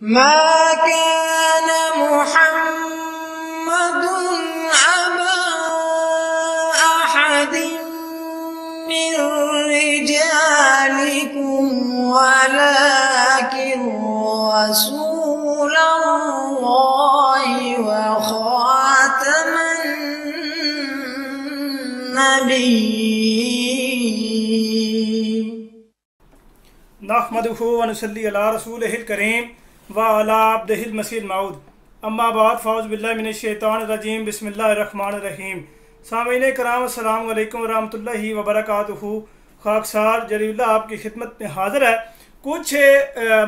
मा कान मुहम्मदुन अबा अहदिन मिन रिजालिकुम वलाकिन रसूलल्लाहि व खातमन नबिय्यीन। नहमदुहु व नुसल्ली अला रसूलिहिल करीम व अला अब्दिहिल मसीहिल मऊद। अम्मा बाद फ़ौज़ बिल्लाहि मिनश शैतानिर रजीम। बिस्मिल्लाहिर रहमानिर रहीम। सामीन कराम अस्सलामु अलैकुम व रहमतुल्लाहि व बरकातुहू। खाकसार जलीलुल्लाह आपकी खिदमत में हाज़िर है। कुछ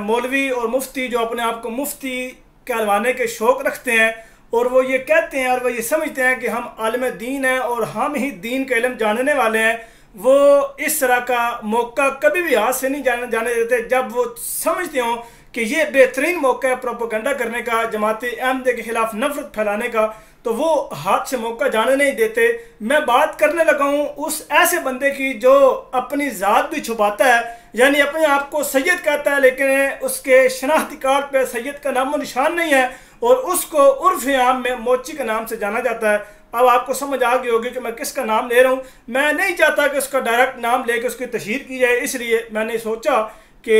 मौलवी और मुफ्ती जो अपने आप को मुफ्ती कहलवाने के शौक़ रखते हैं और वो ये कहते हैं और वो ये समझते हैं कि हम आलिम दीन हैं और हम ही दीन का इल्म जानने वाले हैं, वो इस तरह का मौका कभी भी हाथ से नहीं जाने देते। जब वो समझते हों कि ये बेहतरीन मौका है प्रोपेगेंडा करने का, जमात अहमद के ख़िलाफ़ नफरत फैलाने का, तो वो हाथ से मौका जाने नहीं देते। मैं बात करने लगा हूँ उस ऐसे बंदे की जो अपनी ज़ात भी छुपाता है, यानी अपने आप को सैयद कहता है लेकिन उसके शनाख्ती कार्ड पे सैयद का नामो निशान नहीं है और उसको उर्फ़ आम में मोची के नाम से जाना जाता है। अब आपको समझ आ गई होगी कि मैं किसका नाम ले रहा हूँ। मैं नहीं चाहता कि उसका डायरेक्ट नाम लेकर उसकी तशहीर की जाए, इसलिए मैंने सोचा कि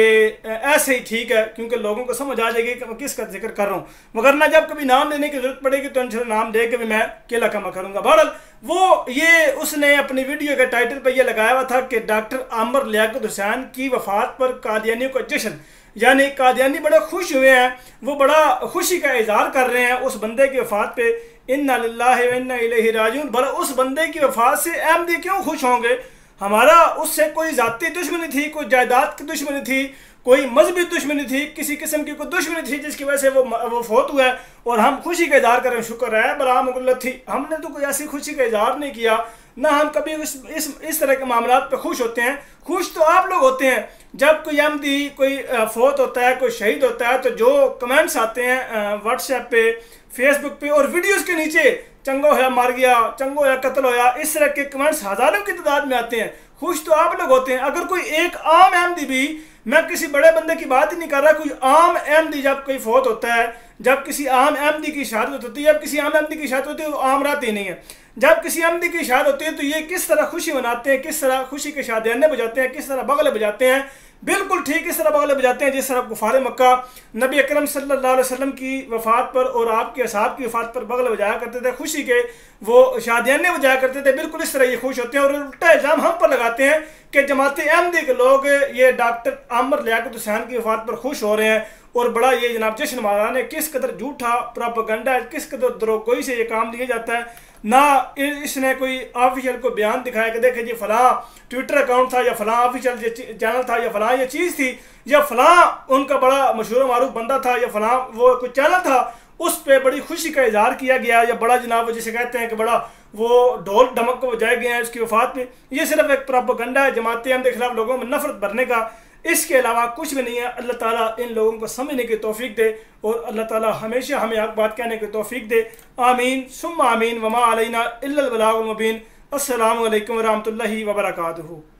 ऐसे ही ठीक है, क्योंकि लोगों को समझ आ जाएगी कि मैं किसका जिक्र कर रहा हूँ। मगर ना जब कभी नाम लेने की ज़रूरत पड़ेगी तो इंशाल्लाह नाम दे के भी मैं केला कमा करूँगा। बहरहाल वो ये उसने अपनी वीडियो के टाइटल पर यह लगाया हुआ था कि डॉक्टर आमिर लियाकत हुसैन की वफ़ात पर कादियानियों का जश्न, यानी कादियानी बड़े खुश हुए हैं, वो बड़ा खुशी का इजहार कर रहे हैं उस बंदे की वफ़ात पे। इन्ना लिल्लाहि व इन्ना इलैहि राजिऊन। भला उस बंदे की वफ़ात से अहमदी क्यों खुश होंगे? हमारा उससे कोई ज़ाती दुश्मनी थी, कोई जायदाद की दुश्मनी थी, कोई मजहबी दुश्मनी थी, किसी किस्म की कोई दुश्मनी थी जिसकी वजह से वो फोत हुआ है और हम खुशी का इजहार करें, शुक्र है बरामकुल्लत थी। हमने तो कोई ऐसी खुशी का इजहार नहीं किया, ना हम कभी इस तरह के मामलात पे खुश होते हैं। खुश तो आप लोग होते हैं जब कोई अहमदी कोई फोत होता है, कोई शहीद होता है, तो जो कमेंट्स आते हैं व्हाट्सएप पे, फेसबुक पे और वीडियोज़ के नीचे, चंगो होया मर गया, चंगो होया कत्ल होया, इस तरह के कमेंट्स हज़ारों की तादाद में आते हैं। खुश तो आप लोग होते हैं। अगर कोई एक आम अहमदी भी, मैं किसी बड़े बंदे की बात ही नहीं कर रहा, कोई आम अहमदी जब कोई फोत होता है, जब किसी आम अहमदी की शहादत होती है, जब किसी आम अहमदी की शहादत होती है, वो आम रात ही नहीं है। जब किसी अहमदी की शहादत होती है तो ये किस तरह खुशी मनाते हैं, किस तरह खुशी के शादियाने बजाते हैं, किस तरह बगले बजाते हैं, बिल्कुल ठीक इस तरह बगले बजाते हैं जिस तरह कुफार मक्का नबी अकरम सल्लल्लाहु अलैहि वसल्लम की वफ़ात पर और आपके असहाब की वफ़ात पर बगले बजाया करते थे, खुशी के वो शादियाने बजाया करते थे। बिल्कुल इस तरह ये खुश होते हैं और उल्टा इल्ज़ाम हम पर लगाते हैं कि जमात अहमदी के लोग ये डॉक्टर आमिर लियाकत हुसैन की वफ़ात पर खुश हो रहे हैं और बड़ा ये जनाब जश्न मनाने। किस कदर झूठा प्रोपेगेंडा है, किस कदर दरोगोई से ये काम लिया जाता है। ना इसने कोई ऑफिशियल को बयान दिखाया कि देखे जी फलां ट्विटर अकाउंट था या फलां ऑफिशियल चैनल था या फलां ये चीज़ थी या फलां उनका बड़ा मशहूर मारूफ बंदा था या फलां वो कोई चैनल था, उस पर बड़ी खुशी का इजहार किया गया या बड़ा जनाब जिसे कहते हैं कि बड़ा वो ढोल ढमक को बजाए गए हैं उसकी वफ़ात में। ये सिर्फ एक प्रोपेगेंडा है जमात अहमद के खिलाफ लोगों में नफरत भरने का, इसके अलावा कुछ भी नहीं है। अल्लाह ताला इन लोगों को समझने की तौफीक दे और अल्लाह ताला हमेशा हमें हक बात कहने की तौफीक दे। आमीन सुम्मा आमीन वमा अलैना इल्लल बलागुल मुबीन। अस्सलामु अलैकुम व रहमतुल्लाहि व बरकातुहू।